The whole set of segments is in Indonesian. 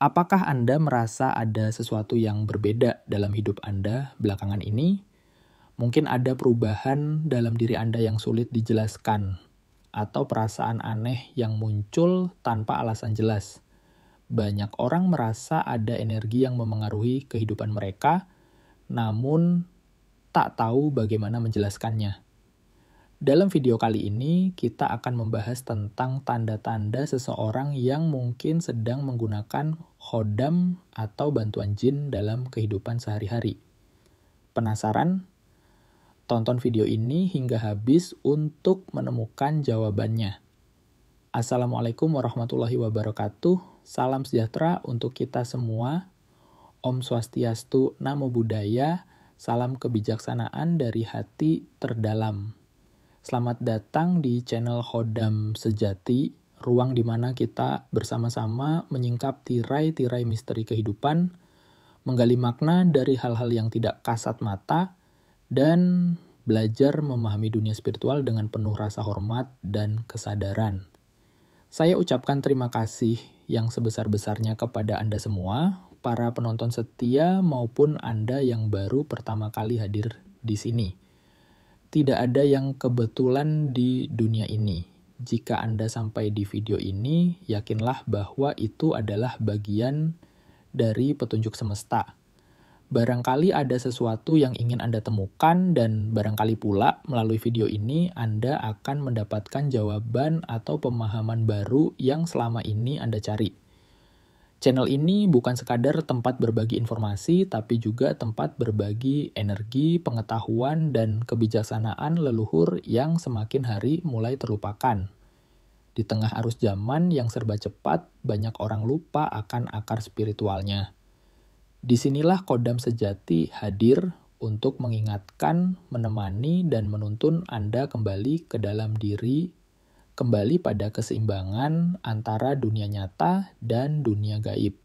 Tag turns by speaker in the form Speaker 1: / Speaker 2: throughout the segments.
Speaker 1: Apakah Anda merasa ada sesuatu yang berbeda dalam hidup Anda belakangan ini? Mungkin ada perubahan dalam diri Anda yang sulit dijelaskan, atau perasaan aneh yang muncul tanpa alasan jelas. Banyak orang merasa ada energi yang memengaruhi kehidupan mereka, namun tak tahu bagaimana menjelaskannya. Dalam video kali ini, kita akan membahas tentang tanda-tanda seseorang yang mungkin sedang menggunakan khodam atau bantuan jin dalam kehidupan sehari-hari. Penasaran? Tonton video ini hingga habis untuk menemukan jawabannya. Assalamualaikum warahmatullahi wabarakatuh. Salam sejahtera untuk kita semua. Om Swastiastu, Namo Buddhaya. Salam kebijaksanaan dari hati terdalam. Selamat datang di channel Khodam Sejati, ruang di mana kita bersama-sama menyingkap tirai-tirai misteri kehidupan, menggali makna dari hal-hal yang tidak kasat mata, dan belajar memahami dunia spiritual dengan penuh rasa hormat dan kesadaran. Saya ucapkan terima kasih yang sebesar-besarnya kepada Anda semua, para penonton setia maupun Anda yang baru pertama kali hadir di sini. Tidak ada yang kebetulan di dunia ini. Jika Anda sampai di video ini, yakinlah bahwa itu adalah bagian dari petunjuk semesta. Barangkali ada sesuatu yang ingin Anda temukan dan barangkali pula melalui video ini Anda akan mendapatkan jawaban atau pemahaman baru yang selama ini Anda cari. Channel ini bukan sekadar tempat berbagi informasi, tapi juga tempat berbagi energi, pengetahuan, dan kebijaksanaan leluhur yang semakin hari mulai terlupakan. Di tengah arus zaman yang serba cepat, banyak orang lupa akan akar spiritualnya. Disinilah Khodam Sejati hadir untuk mengingatkan, menemani, dan menuntun Anda kembali ke dalam diri, kembali pada keseimbangan antara dunia nyata dan dunia gaib.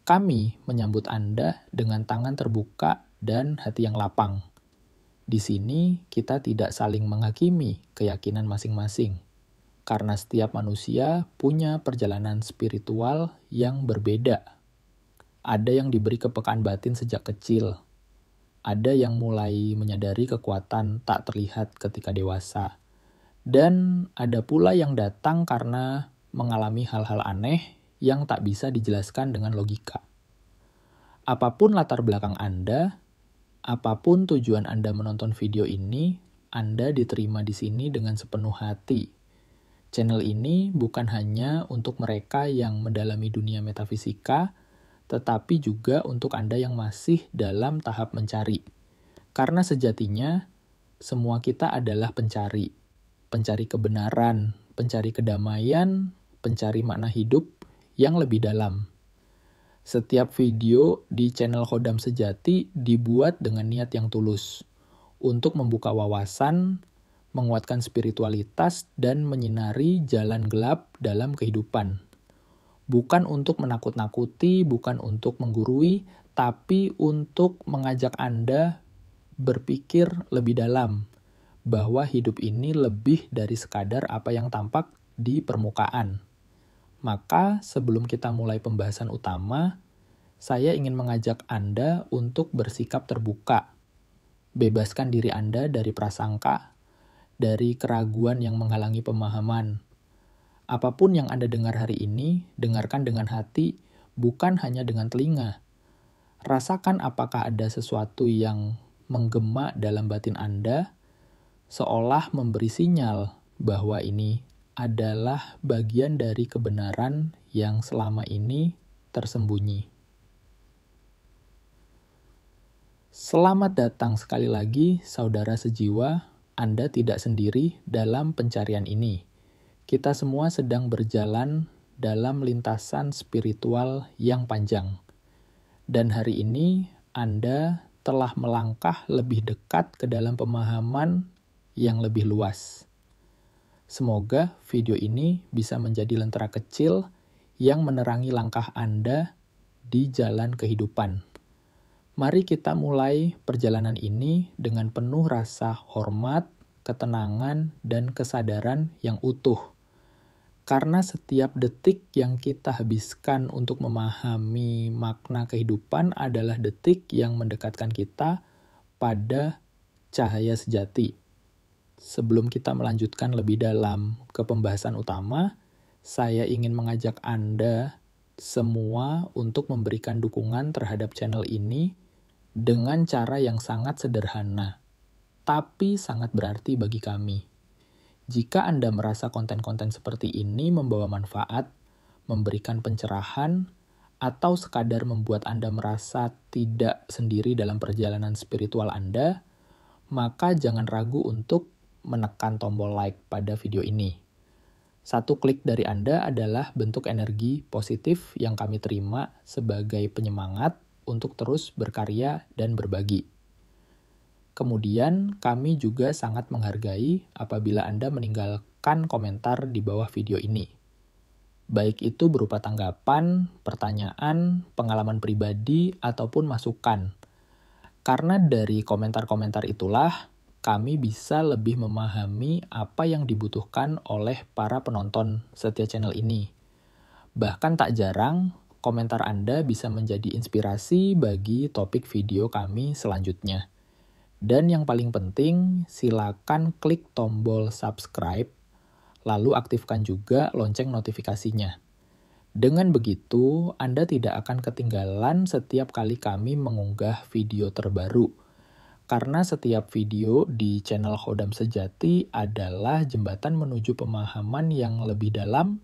Speaker 1: Kami menyambut Anda dengan tangan terbuka dan hati yang lapang. Di sini kita tidak saling menghakimi keyakinan masing-masing, karena setiap manusia punya perjalanan spiritual yang berbeda. Ada yang diberi kepekaan batin sejak kecil. Ada yang mulai menyadari kekuatan tak terlihat ketika dewasa. Dan ada pula yang datang karena mengalami hal-hal aneh yang tak bisa dijelaskan dengan logika. Apapun latar belakang Anda, apapun tujuan Anda menonton video ini, Anda diterima di sini dengan sepenuh hati. Channel ini bukan hanya untuk mereka yang mendalami dunia metafisika, tetapi juga untuk Anda yang masih dalam tahap mencari. Karena sejatinya, semua kita adalah pencari. Pencari kebenaran, pencari kedamaian, pencari makna hidup yang lebih dalam. Setiap video di channel Khodam Sejati dibuat dengan niat yang tulus untuk membuka wawasan, menguatkan spiritualitas, dan menyinari jalan gelap dalam kehidupan. Bukan untuk menakut-nakuti, bukan untuk menggurui, tapi untuk mengajak Anda berpikir lebih dalam, bahwa hidup ini lebih dari sekadar apa yang tampak di permukaan. Maka sebelum kita mulai pembahasan utama, saya ingin mengajak Anda untuk bersikap terbuka. Bebaskan diri Anda dari prasangka, dari keraguan yang menghalangi pemahaman. Apapun yang Anda dengar hari ini, dengarkan dengan hati, bukan hanya dengan telinga. Rasakan apakah ada sesuatu yang menggema dalam batin Anda, seolah memberi sinyal bahwa ini adalah bagian dari kebenaran yang selama ini tersembunyi. Selamat datang sekali lagi, saudara sejiwa. Anda tidak sendiri dalam pencarian ini. Kita semua sedang berjalan dalam lintasan spiritual yang panjang. Dan hari ini Anda telah melangkah lebih dekat ke dalam pemahaman yang lebih luas. Semoga video ini bisa menjadi lentera kecil yang menerangi langkah Anda di jalan kehidupan. Mari kita mulai perjalanan ini dengan penuh rasa hormat, ketenangan, dan kesadaran yang utuh. Karena setiap detik yang kita habiskan untuk memahami makna kehidupan adalah detik yang mendekatkan kita pada cahaya sejati. Sebelum kita melanjutkan lebih dalam ke pembahasan utama, saya ingin mengajak Anda semua untuk memberikan dukungan terhadap channel ini dengan cara yang sangat sederhana, tapi sangat berarti bagi kami. Jika Anda merasa konten-konten seperti ini membawa manfaat, memberikan pencerahan, atau sekadar membuat Anda merasa tidak sendiri dalam perjalanan spiritual Anda, maka jangan ragu untuk menekan tombol like pada video ini. Satu klik dari Anda adalah bentuk energi positif yang kami terima sebagai penyemangat untuk terus berkarya dan berbagi. Kemudian, kami juga sangat menghargai apabila Anda meninggalkan komentar di bawah video ini. Baik itu berupa tanggapan, pertanyaan, pengalaman pribadi, ataupun masukan. Karena dari komentar-komentar itulah, kami bisa lebih memahami apa yang dibutuhkan oleh para penonton setia channel ini. Bahkan tak jarang, komentar Anda bisa menjadi inspirasi bagi topik video kami selanjutnya. Dan yang paling penting, silakan klik tombol subscribe, lalu aktifkan juga lonceng notifikasinya. Dengan begitu, Anda tidak akan ketinggalan setiap kali kami mengunggah video terbaru. Karena setiap video di channel Khodam Sejati adalah jembatan menuju pemahaman yang lebih dalam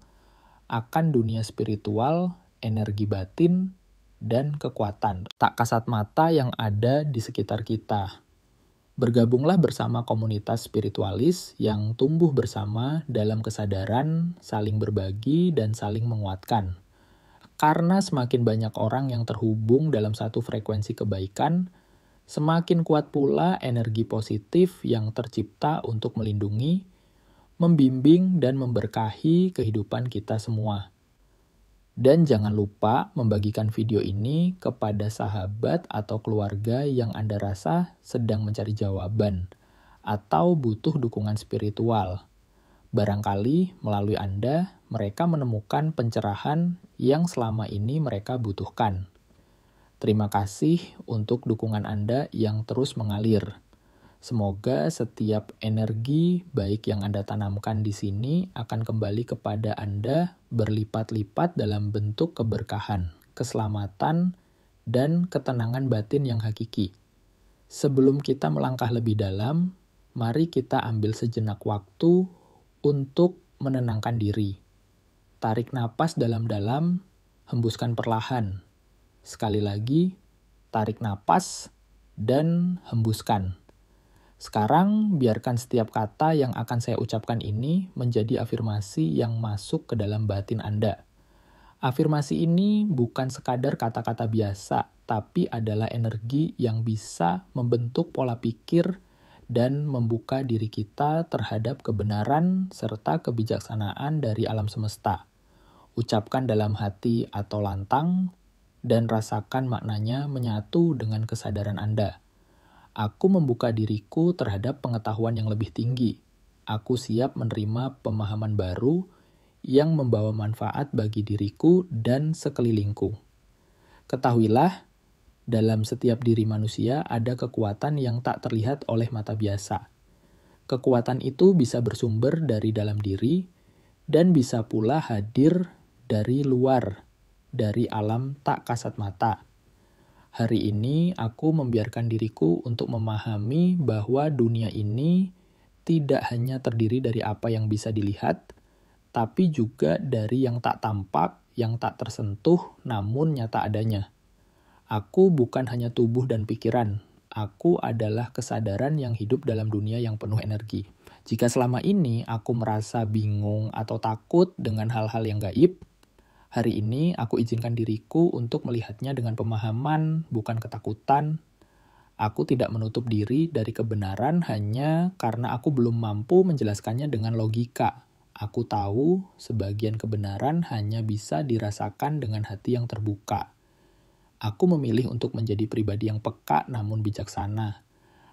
Speaker 1: akan dunia spiritual, energi batin, dan kekuatan tak kasat mata yang ada di sekitar kita. Bergabunglah bersama komunitas spiritualis yang tumbuh bersama dalam kesadaran, saling berbagi, dan saling menguatkan. Karena semakin banyak orang yang terhubung dalam satu frekuensi kebaikan, semakin kuat pula energi positif yang tercipta untuk melindungi, membimbing, dan memberkahi kehidupan kita semua. Dan jangan lupa membagikan video ini kepada sahabat atau keluarga yang Anda rasa sedang mencari jawaban atau butuh dukungan spiritual. Barangkali melalui Anda, mereka menemukan pencerahan yang selama ini mereka butuhkan. Terima kasih untuk dukungan Anda yang terus mengalir. Semoga setiap energi baik yang Anda tanamkan di sini akan kembali kepada Anda berlipat-lipat dalam bentuk keberkahan, keselamatan, dan ketenangan batin yang hakiki. Sebelum kita melangkah lebih dalam, mari kita ambil sejenak waktu untuk menenangkan diri. Tarik napas dalam-dalam, hembuskan perlahan. Sekali lagi, tarik napas dan hembuskan. Sekarang, biarkan setiap kata yang akan saya ucapkan ini menjadi afirmasi yang masuk ke dalam batin Anda. Afirmasi ini bukan sekadar kata-kata biasa, tapi adalah energi yang bisa membentuk pola pikir dan membuka diri kita terhadap kebenaran serta kebijaksanaan dari alam semesta. Ucapkan dalam hati atau lantang, dan rasakan maknanya menyatu dengan kesadaran Anda. Aku membuka diriku terhadap pengetahuan yang lebih tinggi. Aku siap menerima pemahaman baru yang membawa manfaat bagi diriku dan sekelilingku. Ketahuilah, dalam setiap diri manusia ada kekuatan yang tak terlihat oleh mata biasa. Kekuatan itu bisa bersumber dari dalam diri dan bisa pula hadir dari luar, dari alam tak kasat mata. Hari ini aku membiarkan diriku untuk memahami bahwa dunia ini tidak hanya terdiri dari apa yang bisa dilihat, tapi juga dari yang tak tampak, yang tak tersentuh, namun nyata adanya. Aku bukan hanya tubuh dan pikiran, aku adalah kesadaran yang hidup dalam dunia yang penuh energi. Jika selama ini aku merasa bingung atau takut dengan hal-hal yang gaib, hari ini aku izinkan diriku untuk melihatnya dengan pemahaman, bukan ketakutan. Aku tidak menutup diri dari kebenaran hanya karena aku belum mampu menjelaskannya dengan logika. Aku tahu sebagian kebenaran hanya bisa dirasakan dengan hati yang terbuka. Aku memilih untuk menjadi pribadi yang peka namun bijaksana.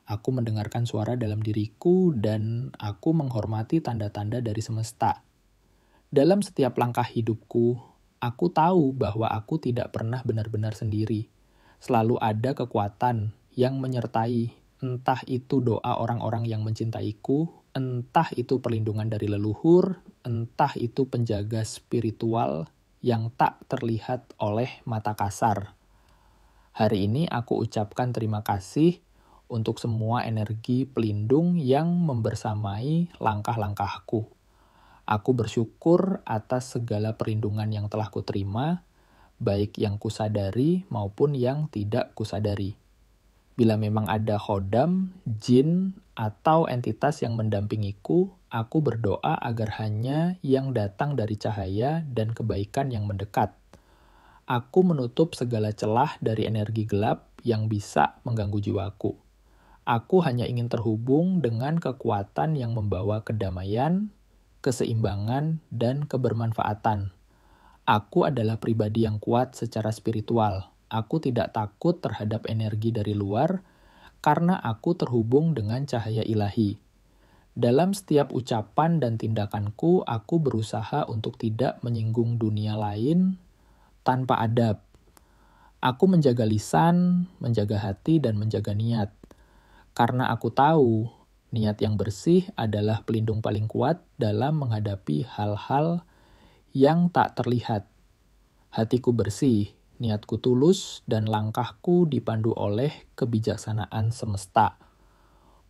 Speaker 1: Aku mendengarkan suara dalam diriku dan aku menghormati tanda-tanda dari semesta. Dalam setiap langkah hidupku, aku tahu bahwa aku tidak pernah benar-benar sendiri. Selalu ada kekuatan yang menyertai, entah itu doa orang-orang yang mencintaiku, entah itu perlindungan dari leluhur, entah itu penjaga spiritual yang tak terlihat oleh mata kasar. Hari ini aku ucapkan terima kasih untuk semua energi pelindung yang membersamai langkah-langkahku. Aku bersyukur atas segala perlindungan yang telah kuterima, baik yang kusadari maupun yang tidak kusadari. Bila memang ada khodam, jin, atau entitas yang mendampingiku, aku berdoa agar hanya yang datang dari cahaya dan kebaikan yang mendekat. Aku menutup segala celah dari energi gelap yang bisa mengganggu jiwaku. Aku hanya ingin terhubung dengan kekuatan yang membawa kedamaian, keseimbangan, dan kebermanfaatan. Aku adalah pribadi yang kuat secara spiritual. Aku tidak takut terhadap energi dari luar karena aku terhubung dengan cahaya ilahi. Dalam setiap ucapan dan tindakanku, aku berusaha untuk tidak menyinggung dunia lain tanpa adab. Aku menjaga lisan, menjaga hati, dan menjaga niat. Karena aku tahu niat yang bersih adalah pelindung paling kuat dalam menghadapi hal-hal yang tak terlihat. Hatiku bersih, niatku tulus, dan langkahku dipandu oleh kebijaksanaan semesta.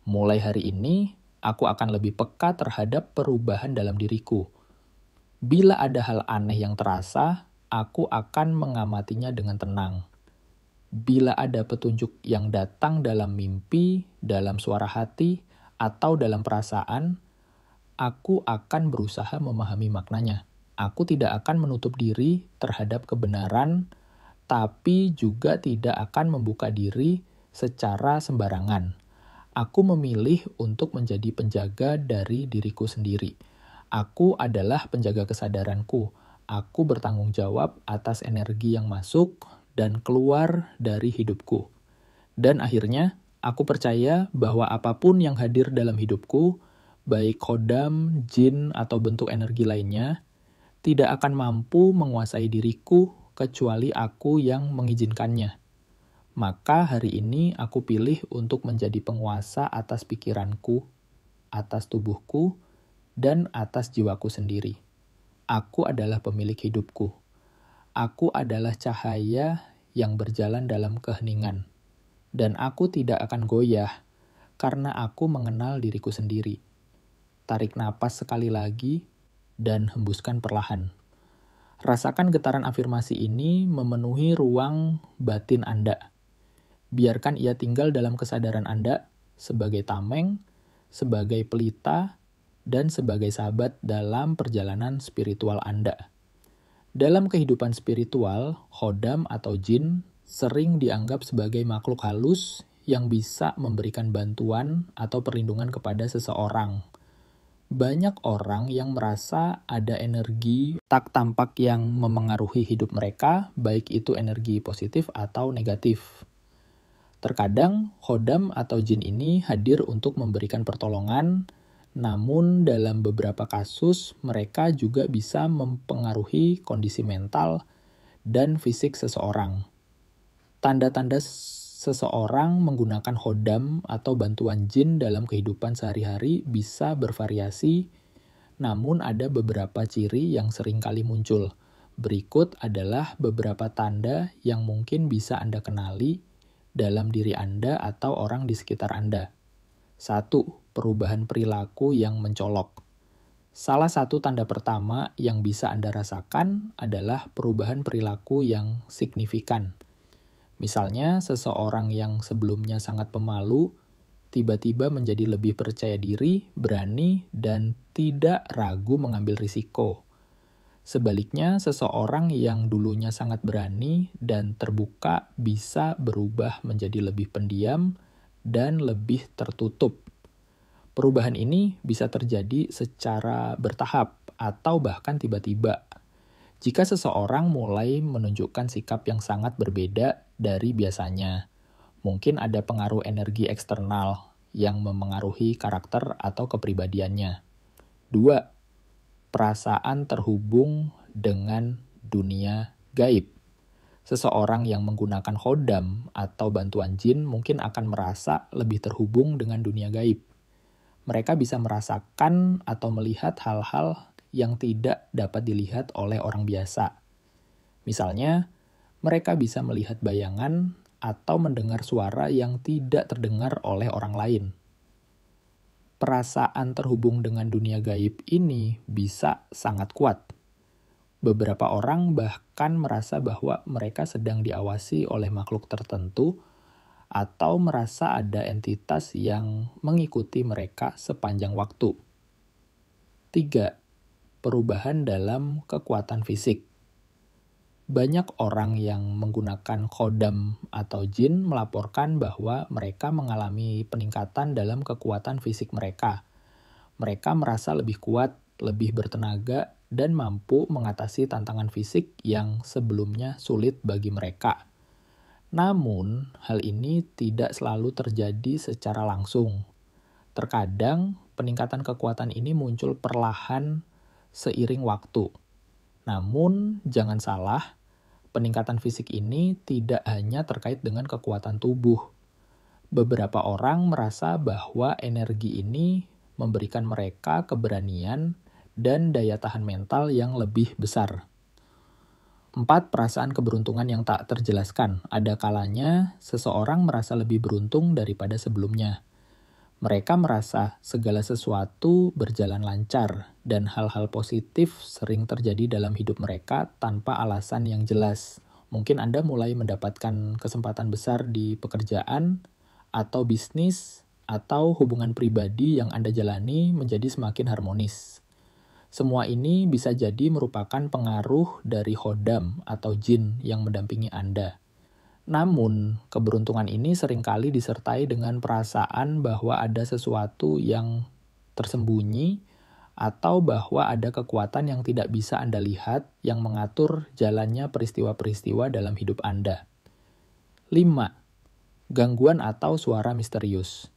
Speaker 1: Mulai hari ini, aku akan lebih peka terhadap perubahan dalam diriku. Bila ada hal aneh yang terasa, aku akan mengamatinya dengan tenang. Bila ada petunjuk yang datang dalam mimpi, dalam suara hati, atau dalam perasaan, aku akan berusaha memahami maknanya. Aku tidak akan menutup diri terhadap kebenaran, tapi juga tidak akan membuka diri secara sembarangan. Aku memilih untuk menjadi penjaga dari diriku sendiri. Aku adalah penjaga kesadaranku. Aku bertanggung jawab atas energi yang masuk dan keluar dari hidupku. Dan akhirnya, aku percaya bahwa apapun yang hadir dalam hidupku, baik khodam, jin, atau bentuk energi lainnya, tidak akan mampu menguasai diriku kecuali aku yang mengizinkannya. Maka hari ini aku pilih untuk menjadi penguasa atas pikiranku, atas tubuhku, dan atas jiwaku sendiri. Aku adalah pemilik hidupku. Aku adalah cahaya yang berjalan dalam keheningan. Dan aku tidak akan goyah karena aku mengenal diriku sendiri. Tarik napas sekali lagi dan hembuskan perlahan. Rasakan getaran afirmasi ini memenuhi ruang batin Anda. Biarkan ia tinggal dalam kesadaran Anda sebagai tameng, sebagai pelita, dan sebagai sahabat dalam perjalanan spiritual Anda. Dalam kehidupan spiritual, khodam atau jin sering dianggap sebagai makhluk halus yang bisa memberikan bantuan atau perlindungan kepada seseorang. Banyak orang yang merasa ada energi tak tampak yang memengaruhi hidup mereka, baik itu energi positif atau negatif. Terkadang, khodam atau jin ini hadir untuk memberikan pertolongan, namun dalam beberapa kasus mereka juga bisa mempengaruhi kondisi mental dan fisik seseorang. Tanda-tanda seseorang menggunakan khodam atau bantuan jin dalam kehidupan sehari-hari bisa bervariasi, namun ada beberapa ciri yang sering kali muncul. Berikut adalah beberapa tanda yang mungkin bisa Anda kenali dalam diri Anda atau orang di sekitar Anda. 1. Perubahan perilaku yang mencolok. Salah satu tanda pertama yang bisa Anda rasakan adalah perubahan perilaku yang signifikan. Misalnya, seseorang yang sebelumnya sangat pemalu, tiba-tiba menjadi lebih percaya diri, berani, dan tidak ragu mengambil risiko. Sebaliknya, seseorang yang dulunya sangat berani dan terbuka bisa berubah menjadi lebih pendiam dan lebih tertutup. Perubahan ini bisa terjadi secara bertahap atau bahkan tiba-tiba. Jika seseorang mulai menunjukkan sikap yang sangat berbeda dari biasanya, mungkin ada pengaruh energi eksternal yang memengaruhi karakter atau kepribadiannya. 2. perasaan terhubung dengan dunia gaib. Seseorang yang menggunakan khodam atau bantuan jin mungkin akan merasa lebih terhubung dengan dunia gaib. Mereka bisa merasakan atau melihat hal-hal yang tidak dapat dilihat oleh orang biasa. Misalnya, mereka bisa melihat bayangan atau mendengar suara yang tidak terdengar oleh orang lain. Perasaan terhubung dengan dunia gaib ini bisa sangat kuat. Beberapa orang bahkan merasa bahwa mereka sedang diawasi oleh makhluk tertentu atau merasa ada entitas yang mengikuti mereka sepanjang waktu. 3. Perubahan dalam kekuatan fisik. Banyak orang yang menggunakan khodam atau jin melaporkan bahwa mereka mengalami peningkatan dalam kekuatan fisik mereka. Mereka merasa lebih kuat, lebih bertenaga, dan mampu mengatasi tantangan fisik yang sebelumnya sulit bagi mereka. Namun, hal ini tidak selalu terjadi secara langsung. Terkadang, peningkatan kekuatan ini muncul perlahan seiring waktu. Namun, jangan salah, peningkatan fisik ini tidak hanya terkait dengan kekuatan tubuh. Beberapa orang merasa bahwa energi ini memberikan mereka keberanian dan daya tahan mental yang lebih besar. 4. Perasaan keberuntungan yang tak terjelaskan. Ada kalanya seseorang merasa lebih beruntung daripada sebelumnya. Mereka merasa segala sesuatu berjalan lancar dan hal-hal positif sering terjadi dalam hidup mereka tanpa alasan yang jelas. Mungkin Anda mulai mendapatkan kesempatan besar di pekerjaan atau bisnis atau hubungan pribadi yang Anda jalani menjadi semakin harmonis. Semua ini bisa jadi merupakan pengaruh dari khodam atau jin yang mendampingi Anda. Namun, keberuntungan ini seringkali disertai dengan perasaan bahwa ada sesuatu yang tersembunyi atau bahwa ada kekuatan yang tidak bisa Anda lihat yang mengatur jalannya peristiwa-peristiwa dalam hidup Anda. 5. Gangguan atau suara misterius.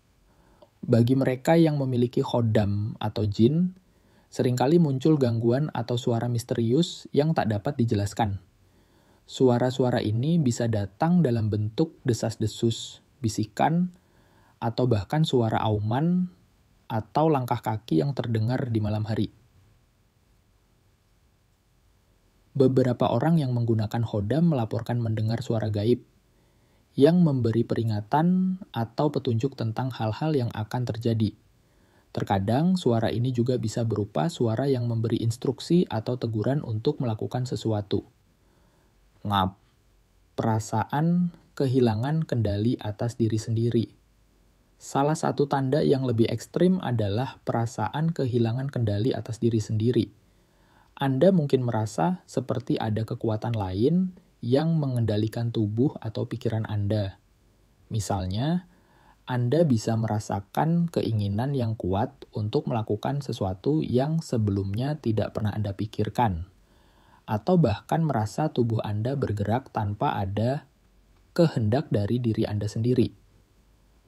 Speaker 1: Bagi mereka yang memiliki khodam atau jin, seringkali muncul gangguan atau suara misterius yang tak dapat dijelaskan. Suara-suara ini bisa datang dalam bentuk desas-desus, bisikan, atau bahkan suara auman atau langkah kaki yang terdengar di malam hari. Beberapa orang yang menggunakan khodam melaporkan mendengar suara gaib yang memberi peringatan atau petunjuk tentang hal-hal yang akan terjadi. Terkadang, suara ini juga bisa berupa suara yang memberi instruksi atau teguran untuk melakukan sesuatu. Ngap. Perasaan kehilangan kendali atas diri sendiri. Salah satu tanda yang lebih ekstrim adalah perasaan kehilangan kendali atas diri sendiri. Anda mungkin merasa seperti ada kekuatan lain yang mengendalikan tubuh atau pikiran Anda. Misalnya, Anda bisa merasakan keinginan yang kuat untuk melakukan sesuatu yang sebelumnya tidak pernah Anda pikirkan, atau bahkan merasa tubuh Anda bergerak tanpa ada kehendak dari diri Anda sendiri.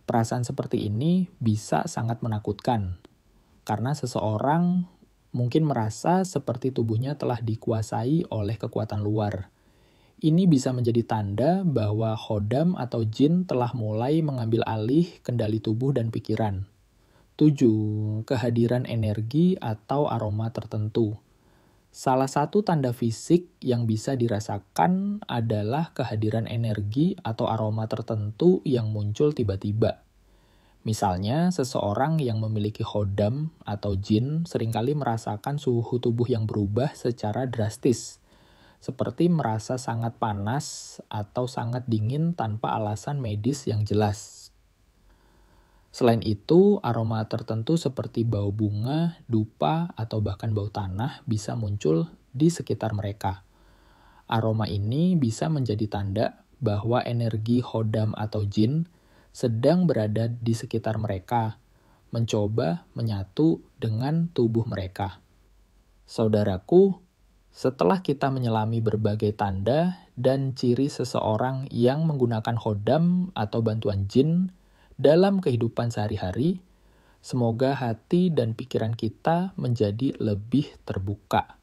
Speaker 1: Perasaan seperti ini bisa sangat menakutkan, karena seseorang mungkin merasa seperti tubuhnya telah dikuasai oleh kekuatan luar. Ini bisa menjadi tanda bahwa khodam atau jin telah mulai mengambil alih kendali tubuh dan pikiran. 7. Kehadiran energi atau aroma tertentu. Salah satu tanda fisik yang bisa dirasakan adalah kehadiran energi atau aroma tertentu yang muncul tiba-tiba. Misalnya, seseorang yang memiliki khodam atau jin seringkali merasakan suhu tubuh yang berubah secara drastis, seperti merasa sangat panas atau sangat dingin tanpa alasan medis yang jelas. Selain itu, aroma tertentu seperti bau bunga, dupa, atau bahkan bau tanah bisa muncul di sekitar mereka. Aroma ini bisa menjadi tanda bahwa energi khodam atau jin sedang berada di sekitar mereka, mencoba menyatu dengan tubuh mereka. Saudaraku, setelah kita menyelami berbagai tanda dan ciri seseorang yang menggunakan khodam atau bantuan jin dalam kehidupan sehari-hari, Semoga hati dan pikiran kita menjadi lebih terbuka.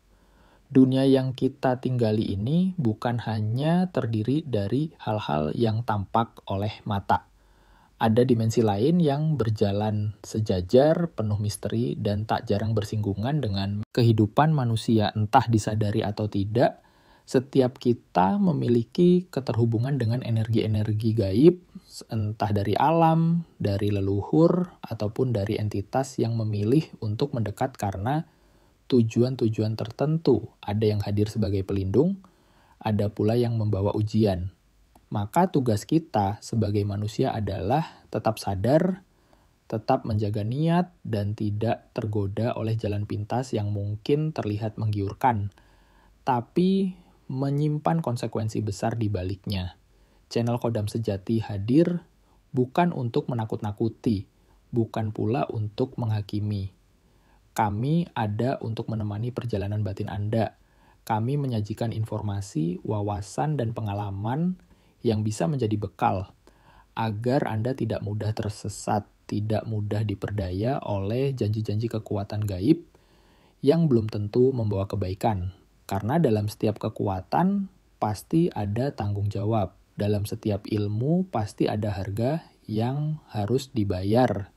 Speaker 1: Dunia yang kita tinggali ini bukan hanya terdiri dari hal-hal yang tampak oleh mata. Ada dimensi lain yang berjalan sejajar, penuh misteri, dan tak jarang bersinggungan dengan kehidupan manusia, entah disadari atau tidak. Setiap kita memiliki keterhubungan dengan energi-energi gaib, entah dari alam, dari leluhur, ataupun dari entitas yang memilih untuk mendekat karena tujuan-tujuan tertentu. Ada yang hadir sebagai pelindung, ada pula yang membawa ujian. Maka tugas kita sebagai manusia adalah tetap sadar, tetap menjaga niat, dan tidak tergoda oleh jalan pintas yang mungkin terlihat menggiurkan, tapi menyimpan konsekuensi besar di baliknya. Channel Kodam Sejati hadir bukan untuk menakut-nakuti, bukan pula untuk menghakimi. Kami ada untuk menemani perjalanan batin Anda. Kami menyajikan informasi, wawasan, dan pengalaman yang bisa menjadi bekal agar Anda tidak mudah tersesat, tidak mudah diperdaya oleh janji-janji kekuatan gaib yang belum tentu membawa kebaikan. Karena dalam setiap kekuatan pasti ada tanggung jawab. Dalam setiap ilmu pasti ada harga yang harus dibayar.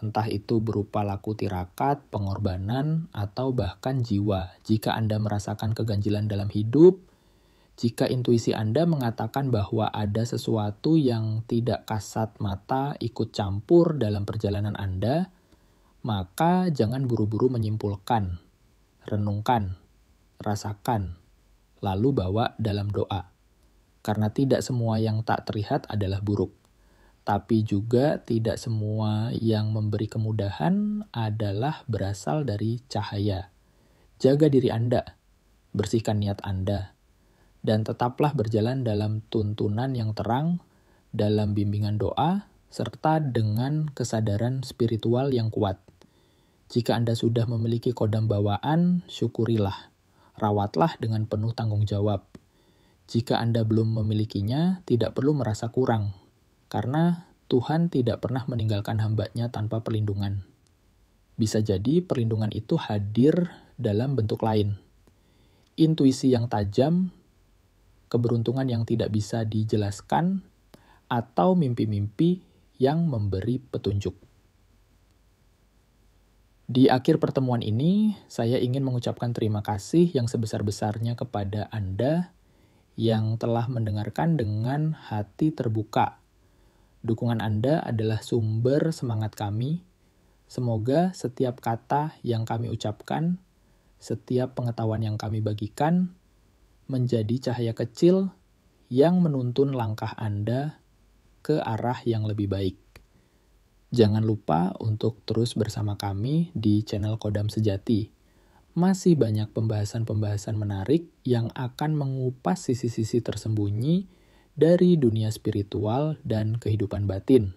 Speaker 1: Entah itu berupa laku tirakat, pengorbanan, atau bahkan jiwa. Jika Anda merasakan keganjilan dalam hidup, jika intuisi Anda mengatakan bahwa ada sesuatu yang tidak kasat mata ikut campur dalam perjalanan Anda, maka jangan buru-buru menyimpulkan. Renungkan, rasakan, lalu bawa dalam doa. Karena tidak semua yang tak terlihat adalah buruk. Tapi juga tidak semua yang memberi kemudahan adalah berasal dari cahaya. Jaga diri Anda, bersihkan niat Anda, dan tetaplah berjalan dalam tuntunan yang terang, dalam bimbingan doa, serta dengan kesadaran spiritual yang kuat. Jika Anda sudah memiliki kodam bawaan, syukurilah. Rawatlah dengan penuh tanggung jawab. Jika Anda belum memilikinya, tidak perlu merasa kurang, karena Tuhan tidak pernah meninggalkan hamba-Nya tanpa perlindungan. Bisa jadi perlindungan itu hadir dalam bentuk lain. Intuisi yang tajam, keberuntungan yang tidak bisa dijelaskan, atau mimpi-mimpi yang memberi petunjuk. Di akhir pertemuan ini, saya ingin mengucapkan terima kasih yang sebesar-besarnya kepada Anda yang telah mendengarkan dengan hati terbuka. Dukungan Anda adalah sumber semangat kami. Semoga setiap kata yang kami ucapkan, setiap pengetahuan yang kami bagikan, menjadi cahaya kecil yang menuntun langkah Anda ke arah yang lebih baik. Jangan lupa untuk terus bersama kami di channel Kodam Sejati. Masih banyak pembahasan-pembahasan menarik yang akan mengupas sisi-sisi tersembunyi dari dunia spiritual dan kehidupan batin.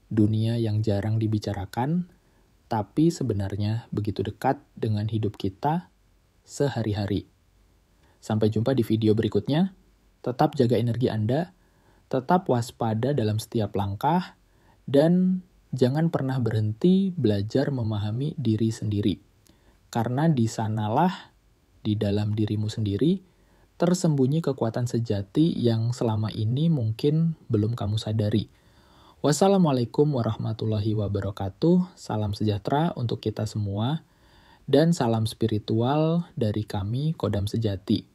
Speaker 1: Dunia yang jarang dibicarakan, tapi sebenarnya begitu dekat dengan hidup kita sehari-hari. Sampai jumpa di video berikutnya. Tetap jaga energi Anda, tetap waspada dalam setiap langkah, dan jangan pernah berhenti belajar memahami diri sendiri. Karena di sanalah, di dalam dirimu sendiri, tersembunyi kekuatan sejati yang selama ini mungkin belum kamu sadari. Wassalamualaikum warahmatullahi wabarakatuh. Salam sejahtera untuk kita semua, dan salam spiritual dari kami Kodam Sejati.